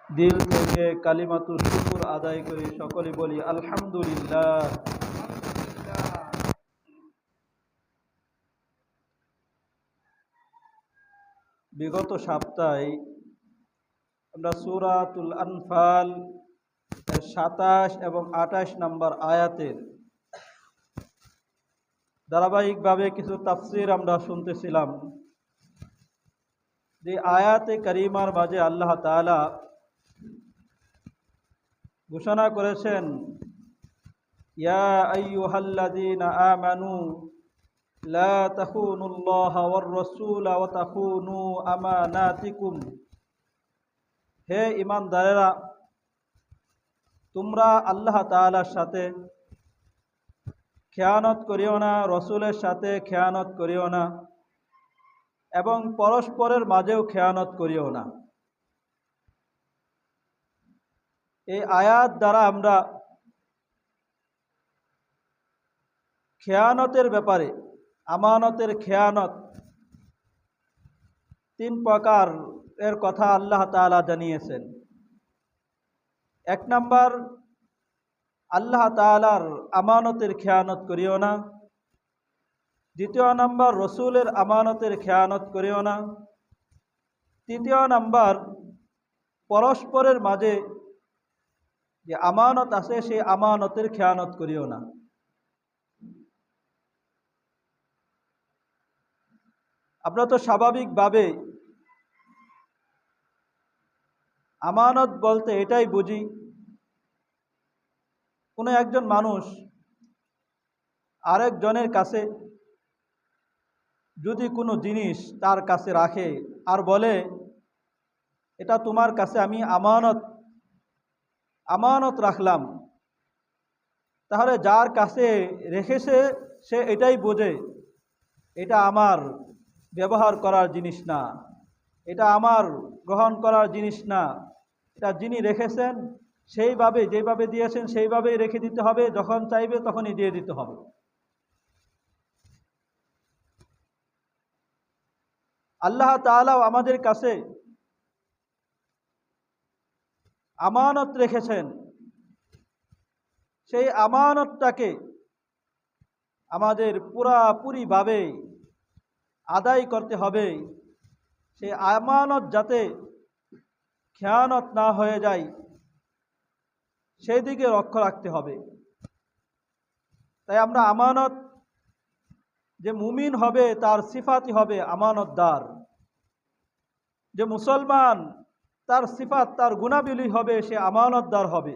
দিল থেকে কালিমাতুর শুকর আদায় করে সকলে বলি আলহামদুলিল্লাহ। বিগত সপ্তাহে আমরা সূরাতুল আনফাল 27 এবং 28 নম্বর আয়াতের ধারাবাহিকভাবে কিছু তাফসীর আমরা শুনতেছিলাম। যে আয়াতে কারিমার মাঝে আল্লাহ তাআলা ঘোষণা করেছেন, ইয়া আইয়ুহাল্লাযীনা আমানু লা তাখুনুল্লাহা ওয়ার রাসূলা ওয়া তাখুনু আমানাতিকুম। হে ঈমানদারেরা, তোমরা আল্লাহ তাআলার সাথে খেয়ানত করিও না, রসুলের সাথে খেয়ানত করিও না এবং পরস্পরের মাঝেও খেয়ানত করিও না। এই আয়াত দ্বারা আমরা খেয়ানতের ব্যাপারে, আমানতের খেয়ানত 3 প্রকার এর কথা আল্লাহ তাআলা জানিয়েছেন। 1 নাম্বার, আল্লাহ তাআলার আমানতের খেয়ানত করিও না। 2 নাম্বার, রসুলের আমানতের খেয়ানত করিও না। 3 নাম্বার, পরস্পরের মাঝে যে আমানত আছে সেই আমানতের খেয়ানত করিও না। আমরা তো স্বাভাবিকভাবে আমানত বলতে এটাই বুঝি, কোনো একজন মানুষ আরেকজনের কাছে যদি কোনো জিনিস তার কাছে রাখে আর বলে, এটা তোমার কাছে আমি আমানত রাখলাম, তাহলে যার কাছে রেখেছে সে এটাই বোঝে এটা আমার ব্যবহার করার জিনিস না, এটা আমার গ্রহণ করার জিনিস না। এটা যিনি রেখেছেন সেইভাবে, যেভাবে দিয়েছেন সেইভাবেই রেখে দিতে হবে, যখন চাইবে তখনই দিয়ে দিতে হবে। আল্লাহ তাআলাও আমাদের কাছে আমানত রেখেছেন, সেই আমানতটাকে আমাদের পুরাপুরিভাবে আদায় করতে হবে। সেই আমানত যাতে খেয়ানত না হয়ে যায় সেই দিকে লক্ষ্য রাখতে হবে। তাই আমরা আমানত, যে মুমিন হবে তার সিফাতই হবে আমানতদার, যে মুসলমান তার সিফাত, তার গুণাবলী হবে সে আমানতদার হবে।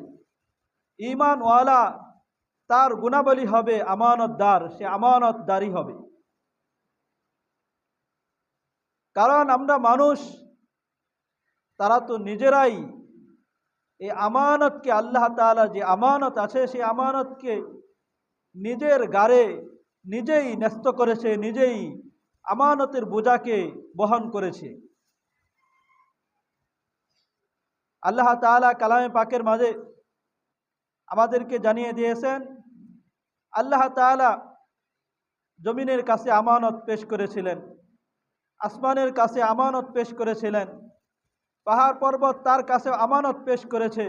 ঈমানওয়ালা তার গুণাবলী হবে আমানতদার, সে আমানতদারই হবে। কারণ আমরা মানুষ, তারা তো নিজেরাই এই আমানতকে, আল্লাহ তাআলা যে আমানত আছে সেই আমানতকে নিজের গাড়ে নিজেই ন্যস্ত করেছে, নিজেই আমানতের বোঝাকে বহন করেছে। আল্লাহ তাআলা কালামে পাকের মাঝে আমাদেরকে জানিয়ে দিয়েছেন, আল্লাহ তাআলা জমিনের কাছে আমানত পেশ করেছিলেন, আসমানের কাছে আমানত পেশ করেছিলেন, পাহাড় পর্বত তার কাছে আমানত পেশ করেছে,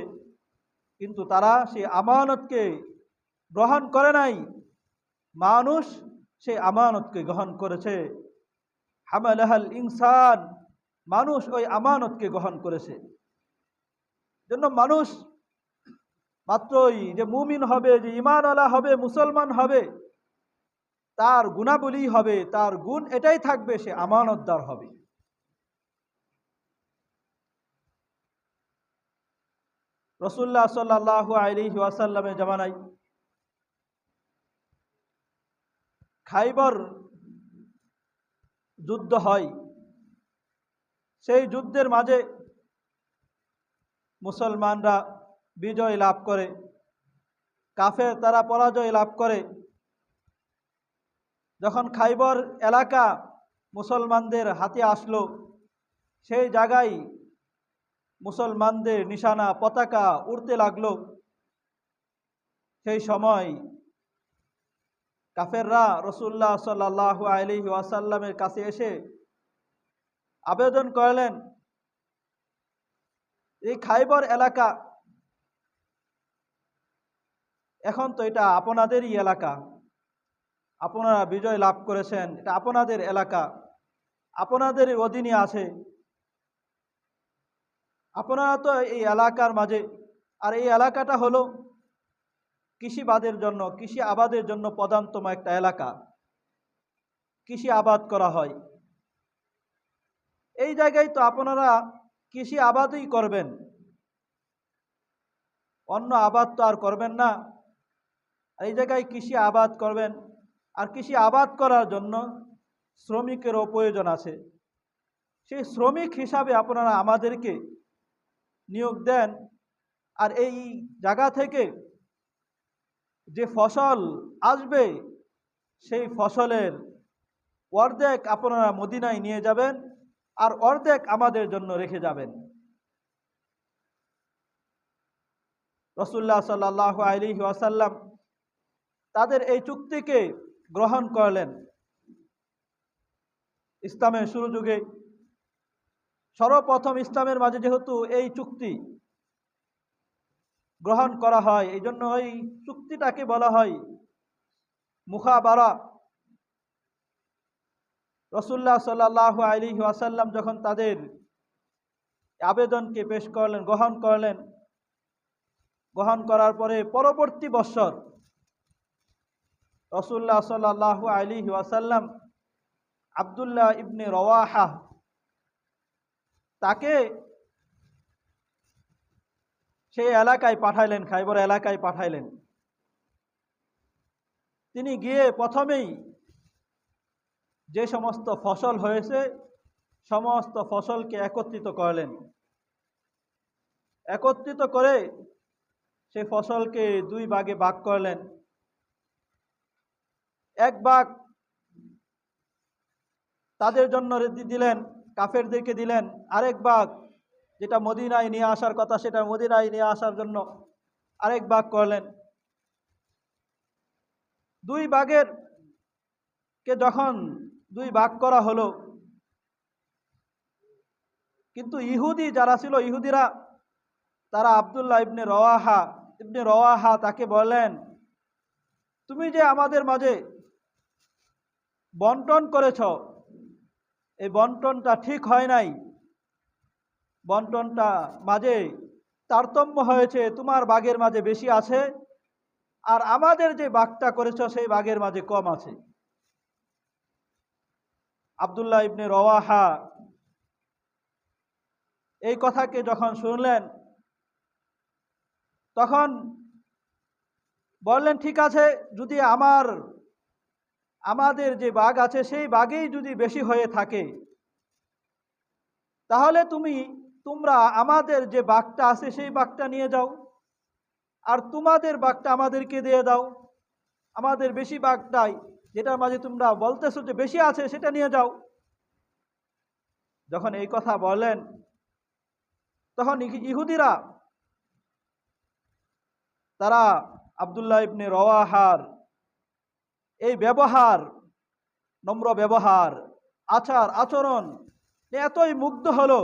কিন্তু তারা সেই আমানতকে গ্রহণ করে নাই। মানুষ সেই আমানতকে গ্রহণ করেছে। হামালাহাল ইনসান, মানুষ ওই আমানতকে গ্রহণ করেছে। জন্য মানুষ মাত্রই যে মুমিন হবে, যে ঈমানওয়ালা হবে, মুসলমান হবে, তার গুণাবলী হবে, তার গুণ এটাই থাকবে, সে আমানতদার হবে। রাসূলুল্লাহ সাল্লাল্লাহু আলাইহি ওয়াসাল্লামের জামানায় খাইবর যুদ্ধ হয়। সেই যুদ্ধের মাঝে মুসলমানরা বিজয় লাভ করে, কাফের তারা পরাজয় লাভ করে। যখন খাইবর এলাকা মুসলমানদের হাতে আসলো, সেই জায়গায় মুসলমানদের নিশানা পতাকা উড়তে লাগলো। সেই সময় কাফেররা রাসূলুল্লাহ সাল্লাল্লাহু আলাইহি ওয়াসাল্লামের কাছে এসে আবেদন করলেন, এই খাইবর এলাকা এখন তো এটা আপনাদেরই এলাকা, আপনারা বিজয় লাভ করেছেন, এটা আপনাদের এলাকা, আপনাদের অধীনে আছে, আপনারা তো এই এলাকার মাঝে। আর এই এলাকাটা হলো কৃষিবাদের জন্য, কৃষি আবাদের জন্য প্রধানতম একটা এলাকা, কৃষি আবাদ করা হয়। এই জায়গায় তো আপনারা কৃষি আবাদই করবেন, অন্য আবাদ তো আর করবেন না। এই জায়গায় কৃষি আবাদ করবেন, আর কৃষি আবাদ করার জন্য শ্রমিকেরও প্রয়োজন আছে। সেই শ্রমিক হিসাবে আপনারা আমাদেরকে নিয়োগ দেন, আর এই জায়গা থেকে যে ফসল আসবে সেই ফসলের অর্ধেক আপনারা মদিনায় নিয়ে যাবেন, আর অর্ধেক আমাদের জন্য রেখে যাবেন। রাসূলুল্লাহ সাল্লাল্লাহু আলাইহি ওয়াসাল্লাম তাদের এই চুক্তিকে গ্রহণ করলেন। ইসলামের শুরু যুগে সর্বপ্রথম ইসলামের মাঝে যেহেতু এই চুক্তি গ্রহণ করা হয়, এই জন্য এই চুক্তিটাকে বলা হয় মুখাবারা। রাসূলুল্লাহ সাল্লাল্লাহু আলাইহি ওয়াসাল্লাম যখন তাদের আবেদনকে পেশ করলেন, গ্রহণ করলেন, গ্রহণ করার পরে পরবর্তী বৎসর রাসূলুল্লাহ সাল্লাল্লাহু আলাইহি ওয়াসাল্লাম আব্দুল্লাহ ইবনে রওয়াহা তাকে সেই এলাকায় পাঠাইলেন, খাইবর এলাকায় পাঠাইলেন। তিনি গিয়ে প্রথমেই যে সমস্ত ফসল হয়েছে সমস্ত ফসলকে একত্রিত করলেন। একত্রিত করে সেই ফসলকে দুই ভাগে ভাগ করলেন। এক ভাগ তাদের জন্য দিলেন, কাফেরদেরকে দিলেন। আরেক ভাগ যেটা মদিনায় নিয়ে আসার কথা সেটা মদিনায় নিয়ে আসার জন্য আরেক ভাগ করলেন। দুই ভাগের কে যখন দুই ভাগ করা হলো, কিন্তু ইহুদি যারা ছিল, ইহুদিরা তারা আব্দুল্লাহ ইবনে রওয়াহা তাকে বললেন, তুমি যে আমাদের মাঝে বন্টন করেছ, এই বন্টনটা ঠিক হয় নাই, বন্টনটা মাঝে তারতম্য হয়েছে, তোমার ভাগের মাঝে বেশি আছে আর আমাদের যে ভাগটা করেছ সেই ভাগের মাঝে কম আছে। আব্দুল্লাহ ইবনে রওয়াহা এই কথাকে যখন শুনলেন তখন বললেন, ঠিক আছে, যদি আমাদের যে ভাগ আছে সেই ভাগেই যদি বেশি হয়ে থাকে তাহলে তোমরা আমাদের যে ভাগটা আছে সেই ভাগটা নিয়ে যাও, আর তোমাদের ভাগটা আমাদেরকে দিয়ে দাও। আমাদের বেশি ভাগটাই, যেটার মাঝে তোমরা বলতেছো যে বেশি আছে, সেটা নিয়ে যাও। যখন এই কথা বললেন তখন ইহুদিরা তারা আব্দুল্লাহ ইবনে রওয়াহার এই ব্যবহার, নম্র ব্যবহার, আচরণ এতই মুগ্ধ হলো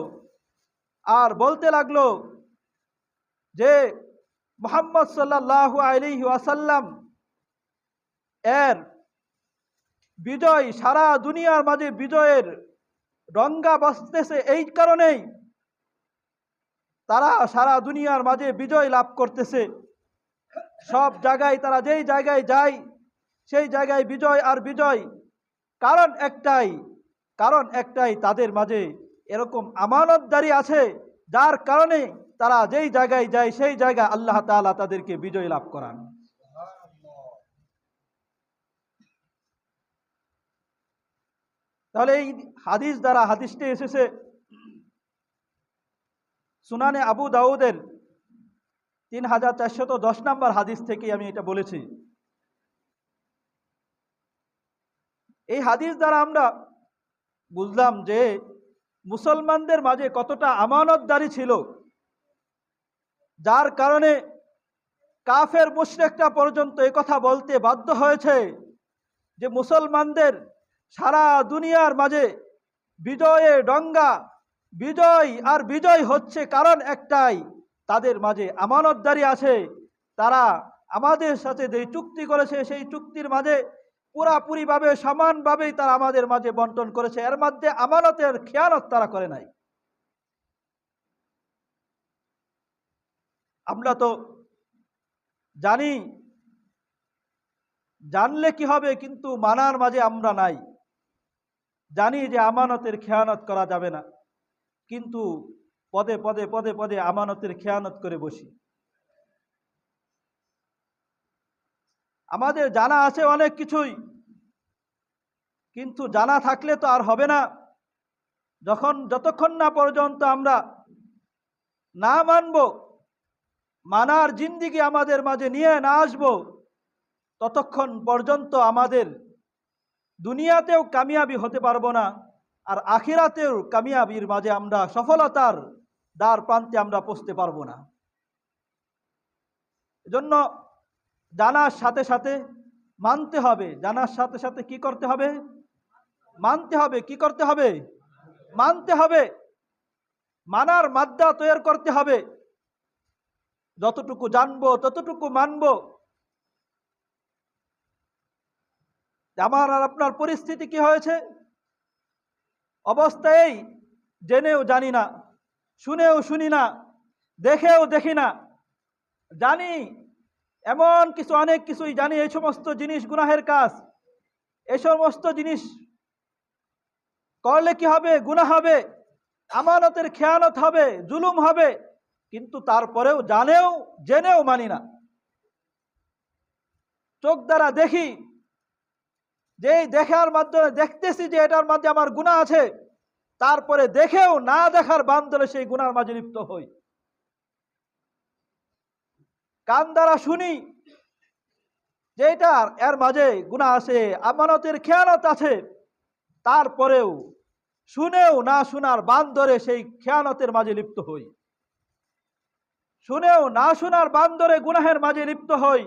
আর বলতে লাগলো যে মুহাম্মদ সাল্লাল্লাহু আলাইহি ওয়াসাল্লাম এর বিজয় সারা দুনিয়ার মাঝে বিজয়ের ডঙ্কা বাজতেছে, এই কারণেই তারা সারা দুনিয়ার মাঝে বিজয় লাভ করতেছে। সব জায়গায় তারা যেই জায়গায় যায় সেই জায়গায় বিজয় আর বিজয়। কারণ একটাই, তাদের মাঝে এরকম আমানতদারি আছে যার কারণে তারা যেই জায়গায় যায় সেই জায়গায় আল্লাহ তাআলা তাদেরকে বিজয় লাভ করান। তাহলে এই হাদিসটি এসেছে সুনানে আবু দাউদের 3410 নম্বর হাদিস থেকে। আমি এটা বলেছি। এই হাদিস দ্বারা আমরা বুঝলাম যে মুসলমানদের মাঝে কতটা আমানতদারি ছিল, যার কারণে কাফের মুশরিকরা পর্যন্ত এই কথা বলতে বাধ্য হয়েছে যে মুসলমানদের সারা দুনিয়ার মাঝে বিজয়ে ডঙ্কা বিজয় আর বিজয় হচ্ছে কারণ একটাই, তাদের মাঝে আমানতদারি আছে। তারা আমাদের সাথে যে চুক্তি করেছে সেই চুক্তির মাঝে পুরাপুরিভাবে সমানভাবেই তারা আমাদের মাঝে বন্টন করেছে, এর মধ্যে আমানতের খেয়ানত তারা করে নাই। আমরা তো জানি, জানলে কি হবে, কিন্তু মানার মাঝে আমরা নাই। জানি যে আমানতের খেয়ানত করা যাবে না, কিন্তু পদে পদে পদে পদে আমানতের খেয়ানত করে বসি। আমাদের জানা আছে অনেক কিছুই, কিন্তু জানা থাকলে তো আর হবে না। যতক্ষণ না পর্যন্ত আমরা না মানব, মানার জিন্দিগি আমাদের মাঝে নিয়ে না আসবো, ততক্ষণ পর্যন্ত আমাদের দুনিয়াতেও কামিয়াবি হতে পারবো না, আর আখিরাতেও কামিয়াবির মাঝে আমরা সফলতার দ্বার প্রান্তে আমরা পৌঁছতে পারবো না। এজন্য জানার সাথে সাথে মানতে হবে। জানার সাথে সাথে কি করতে হবে? মানতে হবে। কি করতে হবে? মানতে হবে। মানার মাদ্দা তৈরি করতে হবে। যতটুকু জানবো ততটুকু মানবো। আমার আর আপনার পরিস্থিতি কি হয়েছে? অবস্থায় জেনেও জানি না, শুনেও শুনি না, দেখেও দেখি না। জানি এমন কিছু, অনেক কিছুই জানি, এই সমস্ত জিনিস গুনাহের কাজ। এই সমস্ত জিনিস করলে কি হবে? গুনাহ হবে, আমানতের খেয়ানত হবে, জুলুম হবে, কিন্তু তারপরেও জেনেও মানি না। চোখ দ্বারা দেখি, যে দেখার মাধ্যমে দেখতেছি যে এটার মধ্যে আমার গুনাহ আছে, তারপরে দেখেও না দেখার বান ধরে সেই গুনার মাঝে লিপ্ত হই। কান দ্বারা শুনি যে এর মাঝে গুনাহ আছে, আমানতের খেয়ানত আছে, তারপরেও শুনেও না শোনার বান ধরে সেই খেয়ানতের মাঝে লিপ্ত হই। শুনেও না শোনার বান ধরে গুনাহের মাঝে লিপ্ত হই।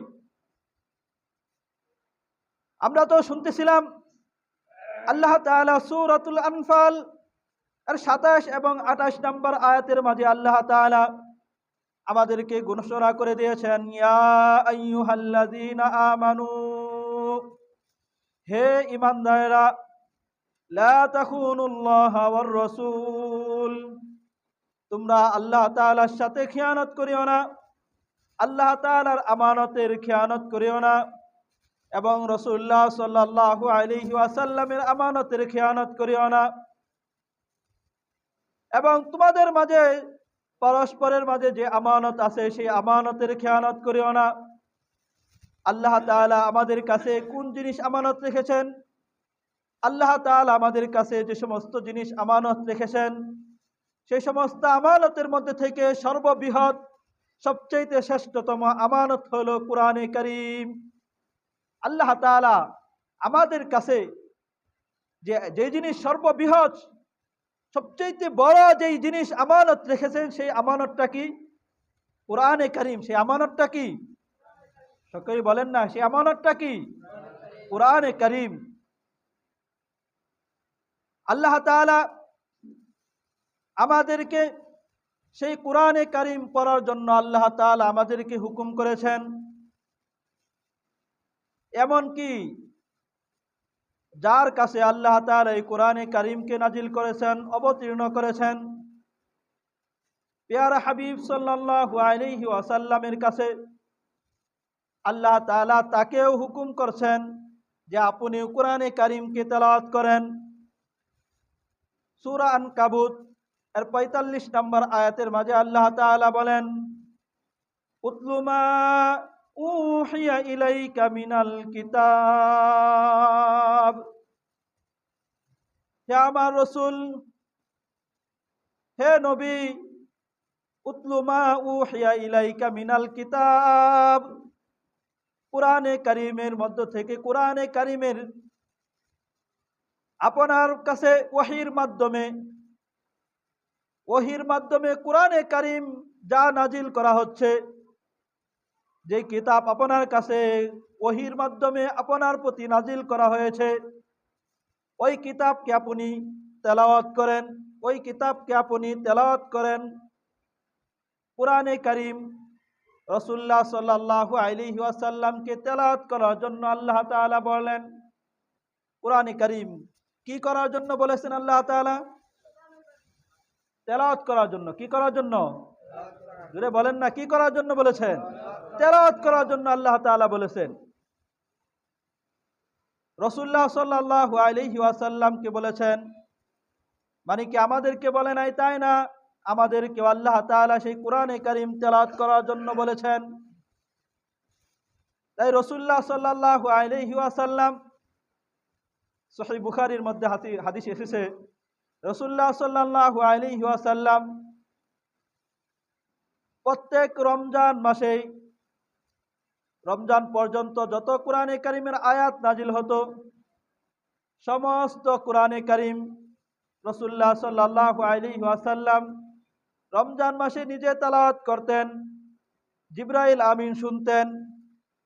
আমরা তো শুনতেছিলাম আল্লাহ তাআলা সূরাতুল আনফাল এর 27 এবং 28 নম্বর আয়াতের মাঝে আল্লাহ তাআলা আমাদেরকে ঘোষণা করে দিয়েছেন, ইয়া আইয়ুহাল্লাযীনা আমানু, হে ঈমানদারেরা, লা তাখুনুল্লাহা ওয়ার রাসূল, তোমরা আল্লাহ তাআলার সাথে খেয়ানত করিও না, আল্লাহ তাআলার আমানতের খেয়ানত করিও না, এবং রাসূলুল্লাহ সাল্লাল্লাহু আলাইহি ওয়াসাল্লামের আমানতের খেয়ানত করিও না, এবং তোমাদের মাঝে পরস্পরের মাঝে যে আমানত আছে সেই আমানতের খেয়ানত করিও না। আল্লাহ তাআলা আমাদের কাছে কোন জিনিস আমানত রেখেছেন? আল্লাহ তাআলা আমাদের কাছে যে সমস্ত জিনিস আমানত রেখেছেন, সেই সমস্ত আমানতের মধ্যে থেকে সর্ববৃহৎ, সবচেয়ে শ্রেষ্ঠতম আমানত হলো কুরআনে কারীম। আল্লাহ তাআলা আমাদের কাছে যে জিনিস সর্ববৃহৎ, সবচেয়ে বড় যেই জিনিস আমানত রেখেছেন, সেই আমানতটা কি? কুরআনে কারীম। সেই আমানতটা কি? সকলেই বলেন না, সেই আমানতটা কি? কুরআনে কারীম। আল্লাহ তাআলা আমাদেরকে সেই কুরআনে কারীম পড়ার জন্য আল্লাহ তাআলা আমাদেরকে হুকুম করেছেন। এমনকি যার কাছে আল্লাহ তাআলা এই কুরআনে কারীমকে নাজিল করেছেন, অবতীর্ণ করেছেন, পেয়ারা হাবিব সাল্লাল্লাহু আলাইহি ওয়াসাল্লামের কাছে আল্লাহ তাআলা তাকেও হুকুম করছেন যে আপনি কুরআনে কারীমকে তেলাওয়াত করেন। সূরা আনকাবুত এর ৪৫ নম্বর আয়াতের মাঝে আল্লাহ তাআলা বলেন, উতলু মা উহিয়া ইলাইকা মিনাল কিতাব। হে আমার রাসূল, হে নবী, উতলু মা উহিয়া ইলাইকা মিনাল কিতাব, কুরআনে কারীমের মধ্য থেকে, কুরআনে কারীমের আপনার কাছে ওহীর মাধ্যমে কুরআনে কারীম যা নাজিল করা হচ্ছে, যে কিতাব আপনার কাছে ওহীর মাধ্যমে আপনার প্রতি নাজিল করা হয়েছে, ওই কিতাবকে আপনি তেলাওয়াত করেন। ওই কিতাবকে আপনি তেলাওয়াত করেন। কুরআনে কারীম রাসূলুল্লাহ সাল্লাল্লাহু আলাইহি ওয়াসাল্লামকে তেলাওয়াত করার জন্য আল্লাহ তাআলা বলেন। কুরআনে কারীম কি করার জন্য বলেছেন আল্লাহ তাআলা? তেলাওয়াত করার জন্য। কি করার জন্য? জোরে বলেন না, কি করার জন্য বলেছেন? তেলাওয়াত করার জন্য আল্লাহ তাআলা বলেছেন। রাসূলুল্লাহ সাল্লাল্লাহু আলাইহি ওয়াসাল্লামকে বলেছেন, মানে কি আমাদেরকে বলে নাই তাই না, আমাদেরকে আল্লাহ তাআলা সেই কুরআনে কারীম তেলাওয়াত করার জন্য বলেছেন। তাই রাসূলুল্লাহ সাল্লাল্লাহু আলাইহি ওয়াসাল্লাম, সহিহ বুখারীর মধ্যে হাদিস এসেছে, রাসূলুল্লাহ সাল্লাল্লাহু আলাইহি ওয়াসাল্লাম প্রত্যেক রমজান মাসে, রমজান পর্যন্ত যত কুরআনে কারীমের আয়াত নাজিল হতো, সমস্ত কুরআনে কারীম রাসূলুল্লাহ সাল্লাল্লাহু আলাইহি ওয়াসাল্লাম রমজান মাসে নিজে তেলাওয়াত করতেন। জিবরাইল আমিন শুনতেন,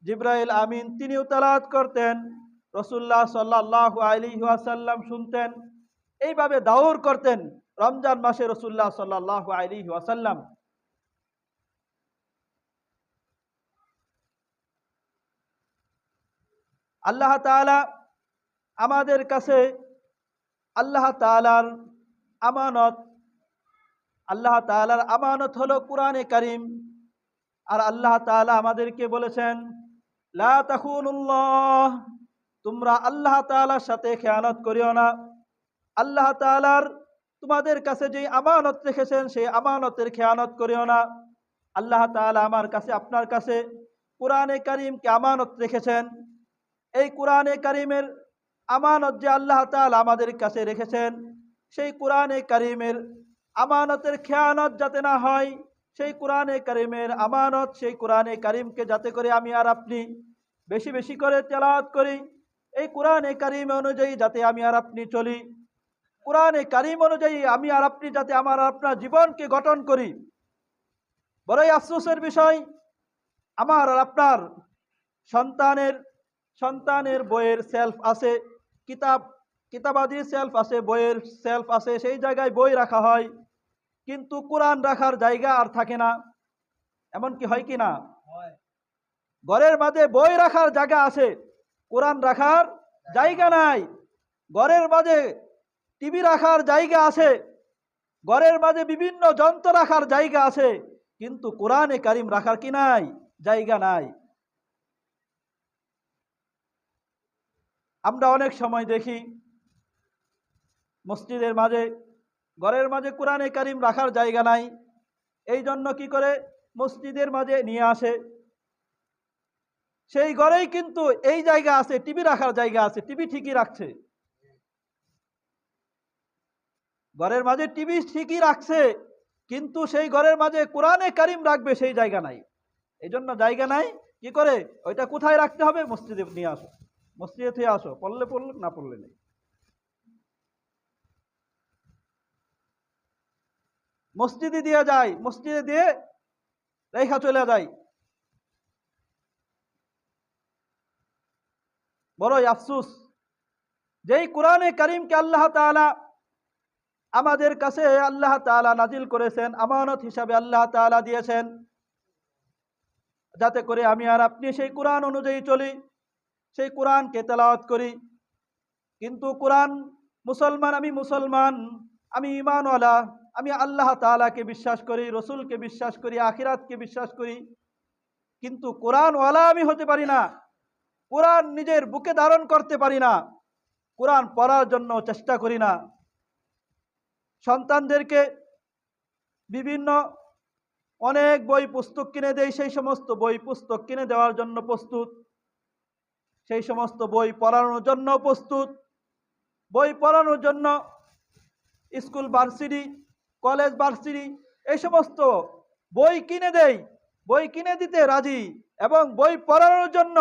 জিবরাইল আমিন তিনিও তেলাওয়াত করতেন, রাসূলুল্লাহ সাল্লাল্লাহু আলাইহি ওয়াসাল্লাম শুনতেন। এইভাবে দাওর করতেন রমজান মাসে রাসূলুল্লাহ সাল্লাল্লাহু আলাইহি ওয়াসাল্লাম। আল্লাহ তাআলা আমাদের কাছে আল্লাহ তাআলার আমানত, আল্লাহ তাআলার আমানত হলো কুরআনে কারীম। আর আল্লাহ তাআলা আমাদেরকে বলেছেন, লা তাখুনুল্লাহ, তোমরা আল্লাহ তাআলার সাথে খেয়ানত করিও না। আল্লাহ তাআলার তোমাদের কাছে যে আমানত রেখেছেন সেই আমানতের খেয়ানত করিও না। আল্লাহ তাআলা আমার কাছে, আপনার কাছে কুরআনে কারীমকে আমানত রেখেছেন। এই কুরআনে কারীমের আমানত যে আল্লাহ তাআলা আমাদের কাছে রেখেছেন, সেই কুরআনে কারীমের আমানতের খেয়ানত যাতে না হয়, সেই কুরআনে কারীমের আমানত, সেই কুরআনে কারীমকে যাতে করে আমি আর আপনি বেশি বেশি করে তেলাওয়াত করি, এই কুরআনে কারীম অনুযায়ী যাতে আমি আর আপনি চলি, কুরআনে কারীম অনুযায়ী আমি আর আপনি যাতে আমার আর আপনার জীবনকে গঠন করি। বড়ই আফসোসের বিষয়, আমার আর আপনার সন্তানের বইয়ের সেলফ আছে, কিতাবাদির সেলফ আছে, বইয়ের সেলফ আছে, সেই জায়গায় বই রাখা হয়, কিন্তু কোরআন রাখার জায়গা আর থাকে না। এমন কি হয় কি না? ঘরের মাঝে বই রাখার জায়গা আছে, কোরআন রাখার জায়গা নাই। ঘরের মাঝে টিভি রাখার জায়গা আছে, ঘরের মাঝে বিভিন্ন যন্ত্র রাখার জায়গা আছে, কিন্তু কোরআনে কারীম রাখার কি নাই? জায়গা নাই। আমরা অনেক সময় দেখি মসজিদের মাঝে, ঘরের মাঝে কোরআনে কারীম রাখার জায়গা নাই, এই জন্য কি করে মসজিদের মাঝে নিয়ে আসে। সেই ঘরেই কিন্তু এই জায়গা আছে, টিভি রাখার জায়গা আছে, টিভি ঠিকই রাখছে, ঘরের মাঝে টিভি ঠিকই রাখছে, কিন্তু সেই ঘরের মাঝে কোরআনে কারীম রাখবে সেই জায়গা নাই। এই জন্য জায়গা নাই, কি করে ওইটা কোথায় রাখতে হবে? মসজিদে নিয়ে আসো, মসজিদে থেকে আসো, পড়লে পড়লো, না পড়লে নেই। মসজিদে দিয়ে যায়, মসজিদে দিয়ে রেখা চলে যায়। বড়ই আফসোস, যেই কোরআনে কারীমকে আল্লাহ তাআলা আমাদের কাছে আল্লাহ তাআলা নাজিল করেছেন, আমানত হিসাবে আল্লাহ তাআলা দিয়েছেন, যাতে করে আমি আর আপনি সেই কোরআন অনুযায়ী চলি, সেই কোরআনকে তেলাওয়াত করি। কিন্তু কোরআন, আমি মুসলমান, আমি ঈমানওয়ালা, আমি আল্লাহ তাআলাকে বিশ্বাস করি, রসুলকে বিশ্বাস করি, আখিরাতকে বিশ্বাস করি, কিন্তু কোরআনওয়ালা আমি হতে পারি না, কোরআন নিজের বুকে ধারণ করতে পারি না, কোরআন পড়ার জন্য চেষ্টা করি না। সন্তানদেরকে বিভিন্ন অনেক বই পুস্তক কিনে দেই, সেই সমস্ত বই পুস্তক কিনে দেওয়ার জন্য প্রস্তুত, সেই সমস্ত বই পড়ানোর জন্য প্রস্তুত, বই পড়ানোর জন্য স্কুল ভার্সিটি, কলেজ ভার্সিটি, এই সমস্ত বই কিনে দেই, বই কিনে দিতে রাজি, এবং বই পড়ানোর জন্য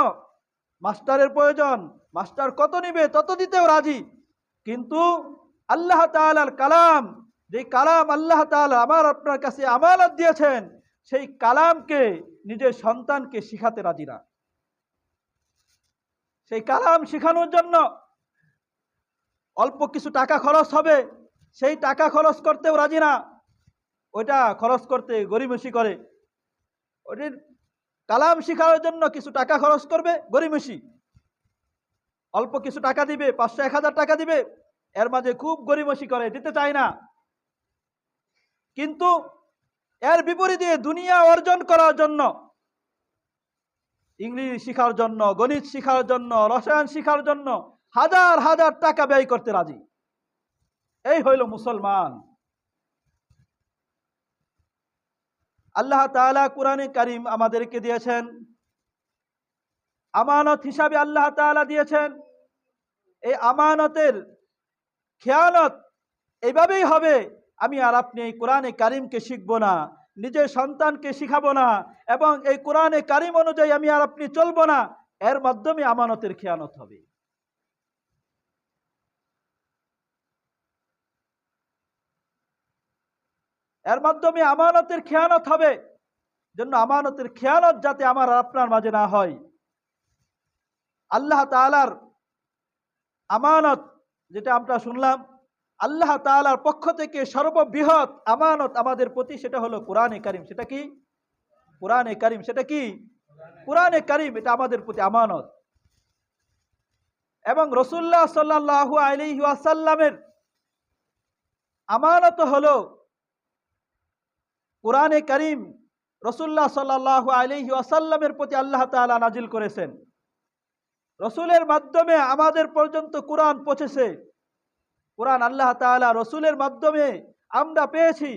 মাস্টারের প্রয়োজন, মাস্টার কত নিবে তত দিতেও রাজি। কিন্তু আল্লাহ তাআলার কালাম, যে কালাম আল্লাহ তাআলা আমার আপনার কাছে আমানত দিয়েছেন, সেই কালামকে নিজের সন্তানকে শিখাতে রাজি না। সেই কালাম শিখানোর জন্য অল্প কিছু টাকা খরচ হবে, সেই টাকা খরচ করতেও রাজি না, ওইটা খরচ করতে গরিমসি করে। ওটির কালাম শিখার জন্য কিছু টাকা খরচ করবে, গরিমসি, অল্প কিছু টাকা দিবে, 500-1000 টাকা দিবে, এর মাঝে খুব গরিমসি করে, দিতে চায় না। কিন্তু এর বিপরীতে দুনিয়া অর্জন করার জন্য, ইংলিশ শিখার জন্য, গণিত শিখার জন্য, রসায়ন শিখার জন্য হাজার হাজার টাকা ব্যয় করতে রাজি। এই হইল মুসলমান। আল্লাহ তাআলা কুরআনে কারীম আমাদেরকে দিয়েছেন, আমানত হিসাবে আল্লাহ তাআলা দিয়েছেন। এই আমানতের খেয়ানত এইভাবেই হবে, আমি আর আপনি এই কোরআনে কারীমকে শিখব না, নিজের সন্তানকে শিখাবো না, এবং এই কোরআনে কারীম অনুযায়ী আমি আর আপনি চলবো না, এর মাধ্যমে আমানতের খেয়ানত হবে। এর মাধ্যমে আমানতের খেয়ানত হবে। জন্য আমানতের খেয়ানত যাতে আমার আর আপনার মাঝে না হয়, আল্লাহ তাআলার আমানত যেটা আমরা শুনলাম, আল্লাহ তাআলার পক্ষ থেকে সর্ববৃহৎ আমানত আমাদের প্রতি, সেটা হলো কোরআনে কারীম। সেটা কি? কোরআনে কারীম। সেটা কি? কোরআনে কারীম। এটা আমাদের প্রতি আমানত। এবং রাসূলুল্লাহ সাল্লাল্লাহু আলাইহি ওয়াসাল্লামের আমানত হলো কোরআনে কারীম। রাসূলুল্লাহ সাল্লাল্লাহু আলাইহি ওয়াসাল্লামের প্রতি আল্লাহ তাআলা নাজিল করেছেন, রসুলের মাধ্যমে আমাদের পর্যন্ত কোরআন পৌঁছেছে। কোরআন আল্লাহ তাআলা রসুলের মাধ্যমে আমরা পেয়েছি।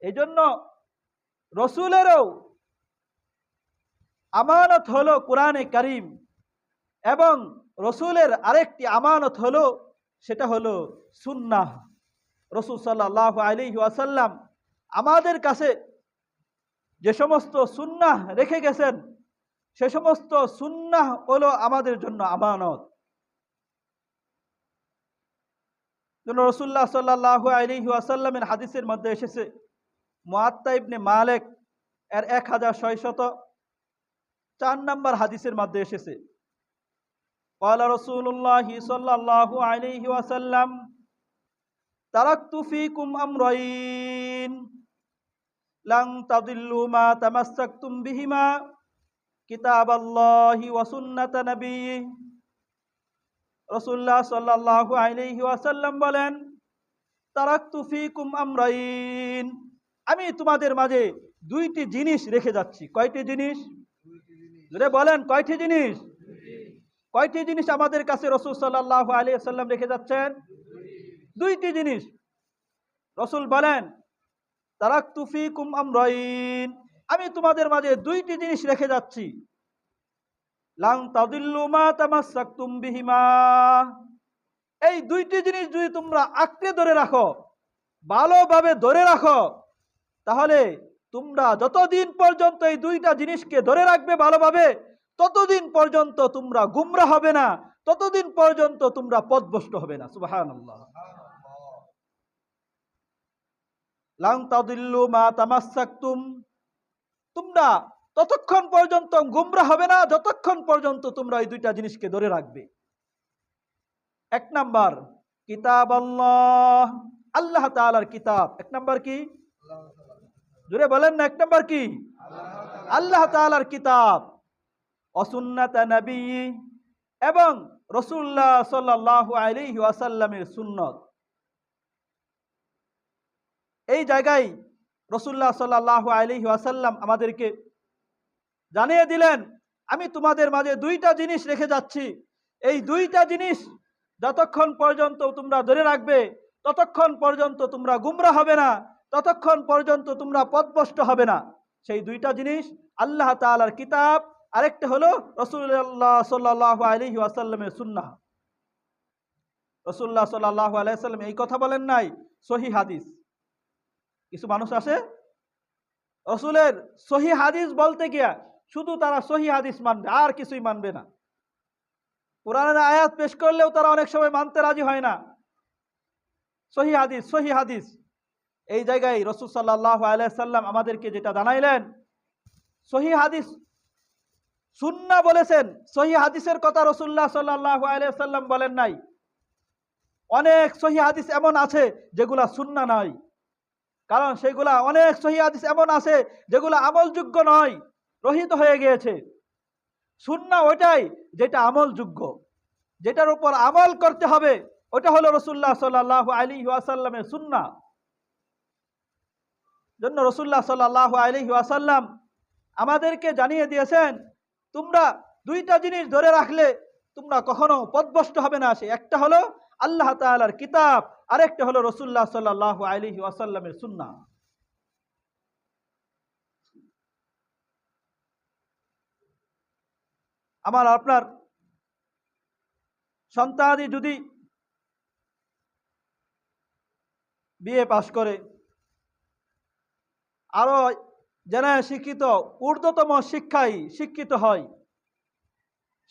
এই জন্য রসুলেরও আমানত হলো কোরআনে কারীম, এবং রসুলের আরেকটি আমানত হলো, সেটা হলো সুন্নাহ। রসুল সাল্লাল্লাহু আলাইহি ওয়াসাল্লাম আমাদের কাছে যে সমস্ত সুন্নাহ রেখে গেছেন, সে সমস্ত সুন্নাহ হলো আমাদের জন্য আমানত। রাসূলুল্লাহ সাল্লাল্লাহু আলাইহি ওয়াসাল্লামের হাদিসের মধ্যে এসেছে, মুআত্তা ইবনে মালিক এর 1604 নম্বর হাদিসের মধ্যে এসেছে, ক্বালা রাসূলুল্লাহ সাল্লাল্লাহু আলাইহি ওয়াসাল্লাম তারাকতু ফীকুম আমরাইন লান তাদিল্লু মা তামাসসাকতুম বিহিমা কিতাবাল্লাহি ওয়া সুন্নাতা নবিয়্যি। রাসূলুল্লাহ সাল্লাল্লাহু আলাইহি ওয়াসাল্লাম বলেন, তারাকতু ফীকুম আমরাইন, আমি তোমাদের মাঝে দুইটি জিনিস রেখে যাচ্ছি। কয়টি জিনিস? জোরে বলেন, কয়টি জিনিস? কয়টি জিনিস আমাদের কাছে রাসূল সাল্লাল্লাহু আলাইহি ওয়াসাল্লাম রেখে যাচ্ছেন? দুইটি জিনিস। রাসূল বলেন, তারাকতু ফীকুম আমরাইন, আমি তোমাদের মাঝে দুইটি জিনিস রেখে যাচ্ছি। লান তাদিল্লু মা তামাসসাকতুম বিহিমা, এই দুইটি জিনিস যদি তোমরা আঁকড়ে ধরে রাখো, ভালোভাবে ধরে রাখো, তাহলে তোমরা যতদিন পর্যন্ত এই দুইটা জিনিসকে ধরে রাখবে ভালোভাবে, ততদিন পর্যন্ত তোমরা গুমরা হবে না, ততদিন পর্যন্ত তোমরা পথভ্রষ্ট হবে না। সুবহানাল্লাহ। লান তাদিল্লু মা তামাসসাকতুম, তোমরা ততক্ষণ পর্যন্ত গুমরা হবে না যতক্ষণ পর্যন্ত তোমরা এই দুইটা জিনিসকে ধরে রাখবে। এক নাম্বার কিতাবাল্লাহ, আল্লাহ তাআলার কিতাব। এক নাম্বার কি? জোরে বলেন না, এক নাম্বার কি? আল্লাহ তাআলার কিতাব। ওয়া সুন্নাত নবিয়্যি, এবং রাসূলুল্লাহ সাল্লাল্লাহু আলাইহি ওয়াসাল্লামের সুন্নাত। এই জায়গায় রাসূলুল্লাহ সাল্লাল্লাহু আলাইহি ওয়াসাল্লাম আমাদেরকে জানিয়ে দিলেন, আমি তোমাদের মাঝে দুইটা জিনিস রেখে যাচ্ছি, এই দুইটা জিনিস যতক্ষণ পর্যন্ত তোমরা ধরে রাখবে ততক্ষণ পর্যন্ত তোমরা গুমরা হবে না, ততক্ষণ পর্যন্ত তোমরা পথভ্রষ্ট হবে না। সেই দুইটা জিনিস আল্লাহ তাআলার কিতাব, আরেকটা হলো রাসূলুল্লাহ সাল্লাল্লাহু আলাইহি ওয়াসাল্লামের সুন্নাহ। রাসূলুল্লাহ সাল্লাল্লাহু আলাইহি ওয়াসাল্লাম এই কথা বলেন নাই, সহিহ হাদিস। কিছু মানুষ আছে রাসূলের সহিহ হাদিস বলতে গিয়া শুধু তারা সহিহ হাদিস মানবে, আর কিছুই মানবে না। কোরআনের আয়াত পেশ করলেও তারা অনেক সময় মানতে রাজি হয় না। সহিহ হাদিস, সহিহ হাদিস। এই জায়গায় রাসূল সাল্লাল্লাহু আলাইহি ওয়াসাল্লাম আমাদেরকে যেটা জানাইলেন, সহিহ হাদিস সুন্নাহ বলেছেন, সহিহ হাদিসের কথা রাসূলুল্লাহ সাল্লাল্লাহু আলাইহি ওয়াসাল্লাম বলেন নাই। অনেক সহিহ হাদিস এমন আছে যেগুলা সুন্নাহ নয়, কারণ সেগুলা অনেক সহিহ হাদিস এমন আছে যেগুলা আমলযোগ্য নয়, রহিত হয়ে গিয়েছে। সুন্নাহ ওইটাই যেটা আমলযোগ্য, যেটার উপর আমল করতে হবে, ওটা হলো রাসূলুল্লাহ সাল্লাল্লাহু আলাইহি ওয়াসাল্লামের সুন্নাহ। জন্য রাসূলুল্লাহ সাল্লাল্লাহু আলাইহি ওয়াসাল্লাম আমাদেরকে জানিয়ে দিয়েছেন, তোমরা দুইটা জিনিস ধরে রাখলে তোমরা কখনো পথভ্রষ্ট হবে না। সে একটা হলো আল্লাহ তাআলার কিতাব, আরেকটা হলো রাসূলুল্লাহ সাল্লাল্লাহু আলাইহি ওয়াসাল্লামের সুন্নাহ। আমার আপনার সন্তানাদি যদি বিএ পাশ করে, আরো যারা শিক্ষিত ঊর্ধ্বতম শিক্ষায় শিক্ষিত হয়,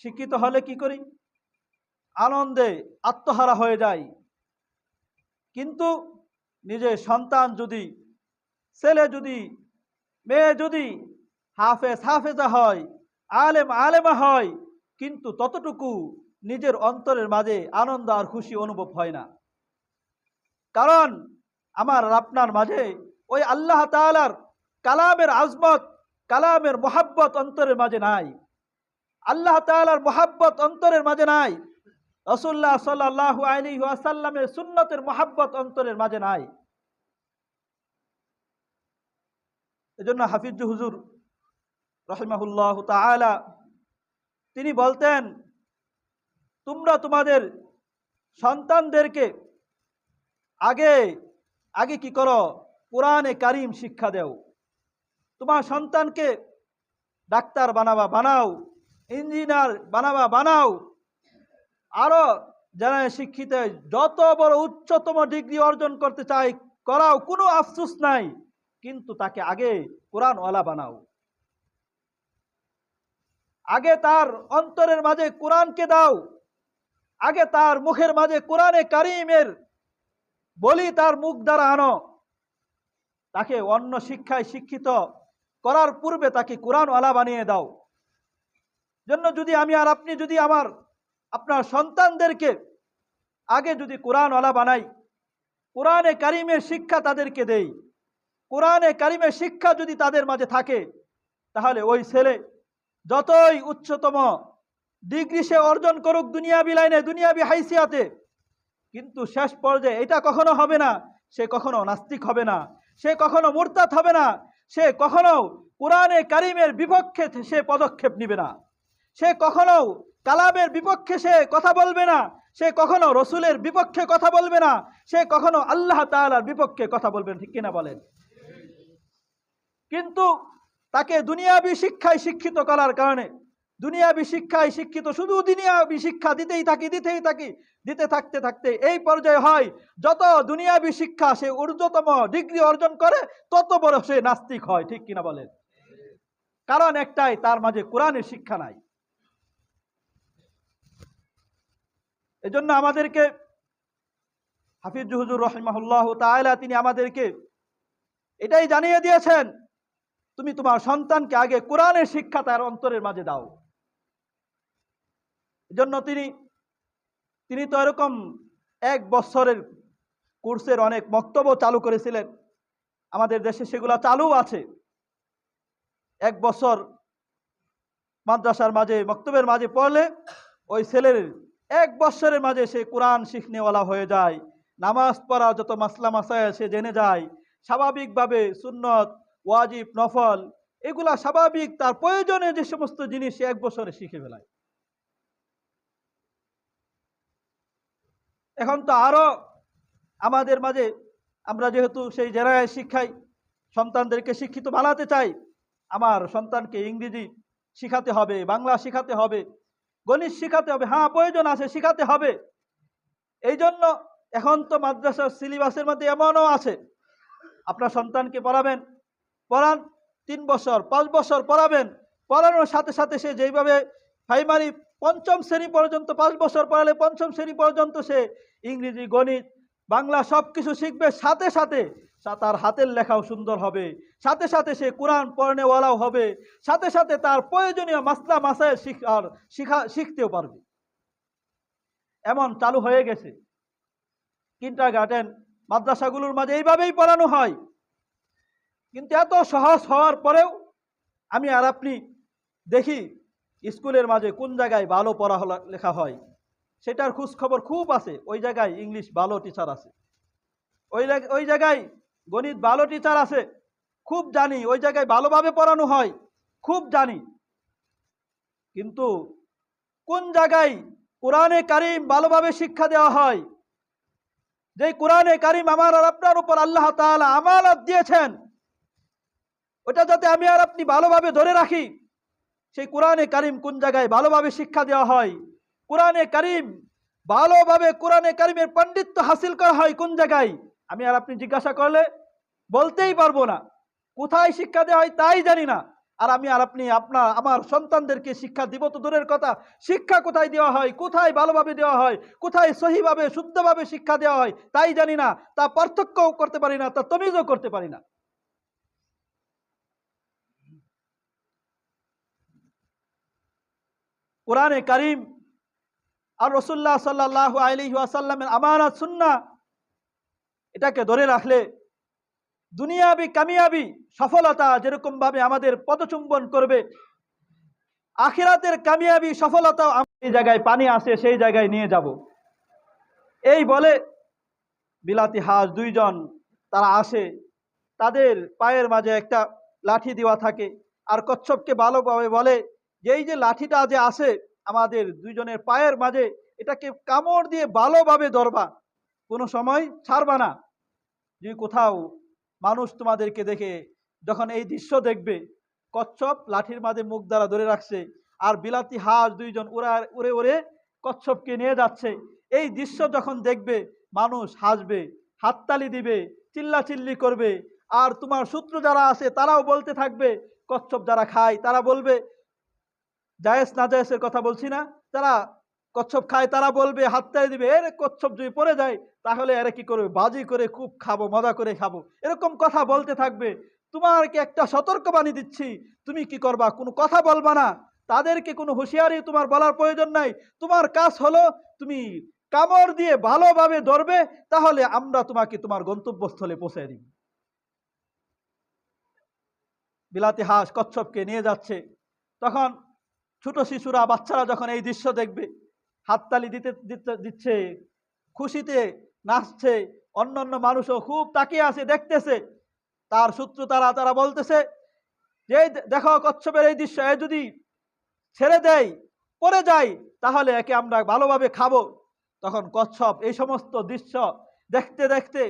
শিক্ষিত হলে কি করি? আনন্দে আত্মহারা হয়ে যায়। কিন্তু নিজের সন্তান যদি, ছেলে যদি, মেয়ে যদি হাফেজ হাফেজা হয়, আলেম আলেমা হয়, কিন্তু ততটুকু নিজের অন্তরের মাঝে আনন্দ আর খুশি অনুভব হয় না। কারণ আমার আপনার মাঝে ওই আল্লাহ তাআলার কালামের আজমত, কালামের মোহাব্বত অন্তরের মাঝে নাই। আল্লাহ তাআলার মোহাব্বত অন্তরের মাঝে নাই। রাসূলুল্লাহ সাল্লাল্লাহু আলাইহি ওয়াসাল্লামের সুন্নতের মোহাব্বত অন্তরের মাঝে নাই। এজন্য হাফিজ হুজুর রাহিমাহুল্লাহ তাআলা তিনি বলতেন, তোমরা তোমাদের সন্তানদেরকে আগে আগে কি করো? কোরআনে কারীম শিক্ষা দাও। তোমার সন্তানকে ডাক্তার বানাবা বানাও, ইঞ্জিনিয়ার বানাবা বানাও, আরো যারা শিক্ষিত যত বড় উচ্চতম ডিগ্রি অর্জন করতে চায় করাও, কোনো আফসোস নাই, কিন্তু তাকে আগে কোরআনওয়ালা বানাও। আগে তার অন্তরের মাঝে কোরআনকে দাও, আগে তার মুখের মাঝে কোরআনে কারীমের বলি তার মুখ দ্বারা আনো। তাকে অন্য শিক্ষায় শিক্ষিত করার পূর্বে তাকে কোরআনওয়ালা বানিয়ে দাও। জন্য যদি আমি আর আপনি যদি আপনার সন্তানদেরকে আগে যদি কোরআনওয়ালা বানাই, কোরআনে কারীমের শিক্ষা তাদেরকে দেই, কোরআনে কারীমের শিক্ষা যদি তাদের মাঝে থাকে, তাহলে ওই ছেলে যতই উচ্চতম ডিগ্রি সে অর্জন করুক দুনিয়াবি লাইনে, দুনিয়াবি হাইসিয়াতে, কিন্তু শেষ পর্যায়ে এটা কখনো হবে না, সে কখনো নাস্তিক হবে না, সে কখনো মুরতাদ হবে না, সে কখনো কোরআনে কারীমের বিপক্ষে সে পদক্ষেপ নিবে না, সে কখনো কালামের বিপক্ষে সে কথা বলবে না, সে কখনো রসুলের বিপক্ষে কথা বলবে না, সে কখনো আল্লাহ তাআলার বিপক্ষে কথা বলবেন, ঠিক কিনা বলেন? কিন্তু তাকে দুনিয়াবি শিক্ষায় শিক্ষিত করার কারণে, দুনিয়াবি শিক্ষায় শিক্ষিত, শুধু দুনিয়াবি শিক্ষা দিতে থাকতে থাকতে এই পর্যায়ে হয়, যত দুনিয়াবি শিক্ষা সে ঊর্ধ্বতম ডিগ্রি অর্জন করে তত বড় সে নাস্তিক হয়, ঠিক কিনা বলেন? কারণ একটাই, তার মাঝে কোরআনের শিক্ষা নাই। এজন্য আমাদেরকে হাফিজ হুজুর রাহিমাহুল্লাহ তাআলা তিনি আমাদেরকে এটাই জানিয়ে দিয়েছেন, তুমি তোমার সন্তানকে আগে কোরআনের শিক্ষা তার অন্তরের মাঝে দাও। এজন্য তিনি তো এরকম 1 বছরের কোর্সের অনেক বক্তব্য চালু করেছিলেন, আমাদের দেশে সেগুলা চালু আছে। 1 বছর মাদ্রাসার মাঝে বক্তব্যের মাঝে পড়লে ওই ছেলের 1 বছরের মাঝে সে কোরআন শিখনেওয়ালা হয়ে যায়, নামাজ পড়া যত মাসলা মাসায়েল সে জেনে যায়, স্বাভাবিকভাবে সুন্নত ওয়াজিব নফল এগুলা স্বাভাবিক তার প্রয়োজনীয় যে সমস্ত জিনিস সে 1 বছরে শিখে ফেলায়। এখন তো আরো আমাদের মাঝে, আমরা যেহেতু সেই জেনারেল শিক্ষায় সন্তানদেরকে শিক্ষিত বানাতে চাই, আমার সন্তানকে ইংরেজি শিখাতে হবে, বাংলা শিখাতে হবে, গণিত শিখাতে হবে, হ্যাঁ প্রয়োজন আছে শিখাতে হবে। এই জন্য এখন তো মাদ্রাসার সিলেবাসের মধ্যে এমনও আছে, আপনার সন্তানকে পড়ান 3 বছর 5 বছর পড়াবেন, পড়ানোর সাথে সাথে সে যেইভাবে প্রাইমারি 5ম শ্রেণী পর্যন্ত 5 বছর পড়ালে 5ম শ্রেণী পর্যন্ত সে ইংরেজি গণিত বাংলা সব কিছু শিখবে, সাথে সাথে তার হাতের লেখাও সুন্দর হবে, সাথে সাথে সে কোরআন পড়নেওয়ালাও হবে, সাথে সাথে তার প্রয়োজনীয় মাসলা মাসায়েল শিখতেও পারবে। এমন চালু হয়ে গেছে। কিন্ডারগার্টেন, মাদ্রাসাগুলোর মাঝে এইভাবেই পড়ানো হয়। কিন্তু এত সহজ হওয়ার পরেও আমি আর আপনি দেখি স্কুলের মাঝে কোন জায়গায় ভালো লেখা হয় সেটার খোঁজ খবর খুব আছে। ওই জায়গায় ইংলিশ ভালো টিচার আছে, ওই জায়গায় গণিত ভালো টিচার আছে, খুব জানি। ওই জায়গায় ভালোভাবে পড়ানো হয়, খুব জানি। কিন্তু কোন জায়গায় কোরআনে কারিম ভালোভাবে শিক্ষা দেওয়া হয়, যে কোরআনে কারিম আমার আর আপনার উপর আল্লাহ তাআলা আমানত দিয়েছেন, ওটা যাতে আমি আর আপনি ভালোভাবে ধরে রাখি, সেই কোরআনে কারিম কোন জায়গায় ভালোভাবে শিক্ষা দেওয়া হয়, কোরআনে কারিম ভালোভাবে কোরআনে কারিমের পণ্ডিত্য হাসিল করা হয় কোন জায়গায়, আমি আর আপনি জিজ্ঞাসা করলে বলতেই পারবো না। কোথায় শিক্ষা দেওয়া হয় তাই জানি না। আর আমি আর আপনি আমার সন্তানদেরকে শিক্ষা দিব তো দূরের কথা, শিক্ষা কোথায় দেওয়া হয়, কোথায় ভালোভাবে দেওয়া হয়, কোথায় সহিভাবে শুদ্ধভাবে শিক্ষা দেওয়া হয় তাই জানি না। তা পার্থক্যও করতে পারি না, তা তমিজও করতে পারি না। কোরআনে কারিম আর রাসূলুল্লাহ সাল্লাল্লাহু আলাইহি ওয়াসাল্লামের আমানত সুন্নাহ, এটাকে ধরে রাখলে দুনিয়াবি কামিয়াবি সফলতা যেরকম ভাবে আমাদের পদচুম্বন করবে, আখিরাতের কামিয়াবি সফলতা এই জায়গায় পানি আসে সেই জায়গায় নিয়ে যাব। এই বলে বিলাতি হাঁস দুইজন তারা আসে, তাদের পায়ের মাঝে একটা লাঠি দেওয়া থাকে, আর কচ্ছপকে ভালোভাবে বলে যে এই যে লাঠিটা যে আছে আমাদের দুইজনের পায়ের মাঝে, এটাকে কামড় দিয়ে ভালোভাবে ধরবা, কোনো সময় ছাড়বা না। যে কোথাও মানুষ তোমাদেরকে দেখে যখন এই দৃশ্য দেখবে, কচ্ছপ লাঠির মাঝে মুখ দ্বারা ধরে রাখছে আর বিলাতি হাঁস দুইজন উড়ে উড়ে কচ্ছপকে নিয়ে যাচ্ছে, এই দৃশ্য যখন দেখবে মানুষ হাসবে, হাততালি দিবে, চিল্লাচিল্লি করবে। আর তোমার শত্রু যারা আছে তারাও বলতে থাকবে, কচ্ছপ যারা খায় তারা বলবে, জায়েজ না জায়েজের কথা বলছি না, তারা কচ্ছপ খায় তারা বলবে, হাততালি দিবে, এর কচ্ছপ যদি পড়ে যায় তাহলে এরা কি করবে, বাজি করে খুব খাবো, মজা করে খাবো, এরকম কথা বলতে থাকবে। তোমাকে একটা সতর্কবাণী দিচ্ছি, তুমি কি করবা, কোনো কথা বলবা না, তাদেরকে কোনো হুঁশিয়ারি তোমার বলার প্রয়োজন নাই। তোমার কাজ হলো তুমি কামড় দিয়ে ভালোভাবে ধরবে, তাহলে আমরা তোমাকে তোমার গন্তব্যস্থলে পৌঁছে দিব। বিলাতি হাঁস কচ্ছপকে নিয়ে যাচ্ছে, তখন ছোট শিশুরা বাচ্চারা যখন এই দৃশ্য দেখবে, হাততালি দিচ্ছে, খুশিতে নাচছে, অন্যান্য মানুষও খুব তাকিয়ে আছে দেখতেছে। তার শত্রু তারা বলতেছে যে দেখো কচ্ছপের এই দৃশ্য, এ যদি ছেড়ে দেয় পড়ে যায় তাহলে একে আমরা ভালোভাবে খাবো। তখন কচ্ছপ এই সমস্ত দৃশ্য দেখতে দেখতে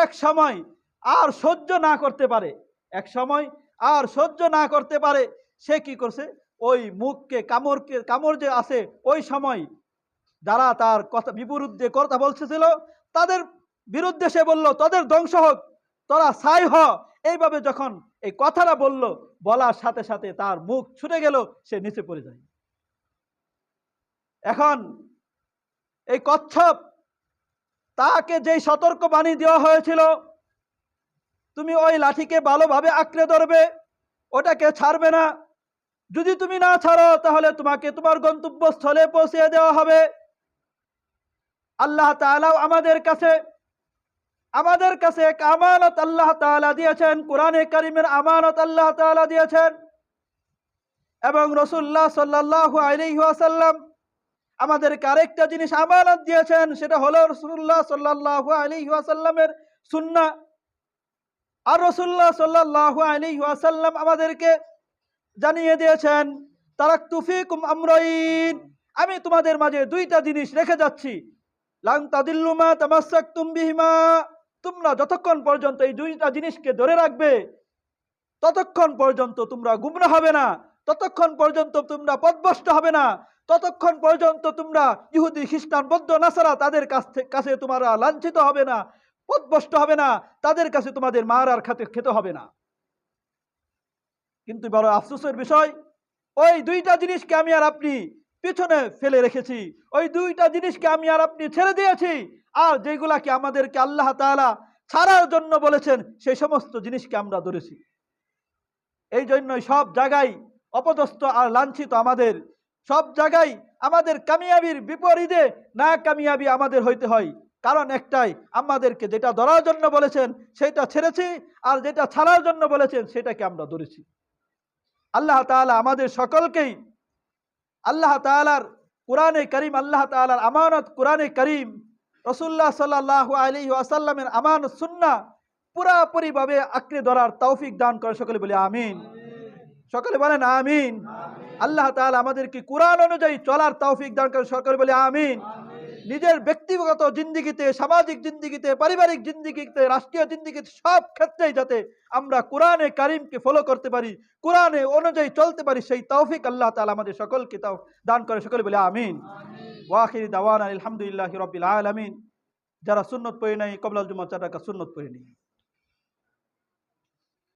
এক সময় আর সহ্য না করতে পারে, সে কি করছে, ওই মুখকে কামড় যে আছে, ওই সময় যারা তার কথা বিপরীতে কথা বলছিল তাদের বিরুদ্ধে সে বলল, তাদের ধ্বংস হোক, তোরা ছাই হ। এইভাবে যখন এই কথাটা বলার সাথে সাথে তার মুখ ছুটে গেল, সে নিচে পড়ে যায়। এখন এই কচ্ছপ তাকে যেই সতর্ক বাণী দেওয়া হয়েছিল, তুমি ওই লাঠিকে ভালোভাবে আঁকড়ে ধরবে, ওটাকে ছাড়বে না, যদি তুমি না ছাড়ো তাহলে তোমাকে তোমার গন্তব্যস্থলে পৌঁছে দেওয়া হবে। আল্লাহ তাআলা আমাদের কাছে এক আমানত আল্লাহ তাআলা দিয়েছেন, কোরআনে কারিমের আমানত আল্লাহ তাআলা দিয়েছেন, এবং রাসূলুল্লাহ সাল্লাল্লাহু আলাইহি ওয়াসাল্লাম আমাদেরকে আরেকটা জিনিস আমানত দিয়েছেন, সেটা হলো রাসূলুল্লাহ সাল্লাল্লাহু আলাইহি ওয়াসাল্লামের সুন্নাহ। আর রাসূলুল্লাহ সাল্লাল্লাহু আলাইহি ওয়াসাল্লাম আমাদেরকে জানিয়ে দিয়েছেন, তারাকতু ফীকুম আমরাইন, আমি তোমাদের মাঝে দুইটা জিনিস রেখে যাচ্ছি, লান তাদিল্লু মা তামাসসাকতুম বিহিমা, তোমরা যতক্ষণ পর্যন্ত এই দুইটা জিনিসকে ধরে রাখবে ততক্ষণ পর্যন্ত তোমরা গুমরাহ হবে না, ততক্ষণ পর্যন্ত তোমরা পথভ্রষ্ট হবে না, ততক্ষণ পর্যন্ত তোমরা ইহুদি খ্রিস্টান বৌদ্ধ নাসারা তাদের কাছে তোমরা লাঞ্ছিত হবে না, পথভ্রষ্ট হবে না, তাদের কাছে তোমাদের মার আর খেতে হবে না। কিন্তু বড় আফসোসের বিষয়, ওই দুইটা জিনিসকে আমি আর আপনি পিছনে ফেলে রেখেছি, ওই দুইটা জিনিসকে আমি আর আপনি ছেড়ে দিয়েছি, আর যেগুলাকে আমাদেরকে আল্লাহ তাআলা ছাড়ার জন্য বলেছেন সেই সমস্ত জিনিসকে আমরা ধরেছি। এই জন্যই সব জায়গায় অপদস্থ আর লাঞ্ছিত আমাদের, সব জায়গায় আমাদের কামিয়াবির বিপরীতে না কামিয়াবি আমাদের হইতে হয়। কারণ একটাই, আমাদেরকে যেটা ধরার জন্য বলেছেন সেটা ছেড়েছি, আর যেটা ছাড়ার জন্য বলেছেন সেটাকে আমরা ধরেছি। আল্লাহ তাআলা আমাদের সকলকেই আল্লাহ তাআলার কোরআনে কারীম, আল্লাহ তাআলার আমানত কোরআনে কারীম, রাসূলুল্লাহ সাল্লাল্লাহু আলাইহি ওয়াসাল্লামের আমানত সুন্নাহ পুরাপুরিভাবে আঁকড়ে ধরার তৌফিক দান করে। সকলে বলি আমিন। সকলে বলেন আমিন। আল্লাহ তাআলা আমাদেরকে কোরআন অনুযায়ী চলার তৌফিক দান করে। সকলে বলি আমিন। নিজের ব্যক্তিগত জিন্দেগিতে, সামাজিক জিন্দেগিতে, পারিবারিক জিন্দেগিতে, রাষ্ট্রীয় জিন্দেগিতে সব ক্ষেত্রেই যাতে আমরা কোরআনে কারীমকে ফলো করতে পারি, কোরআনে অনুযায়ী চলতে পারি, সেই তৌফিক আল্লাহ তাআলা আমাদের সকলকে তাও দান করে। সকলে বলি আমিন। ওয়া আখিরি দাওয়ানা আলহামদুলিল্লাহি রাব্বিল আলামিন। যারা সুন্নত পড়ে নাই কবলাল জুমা 4 রাকাত সুন্নত পড়ে নি।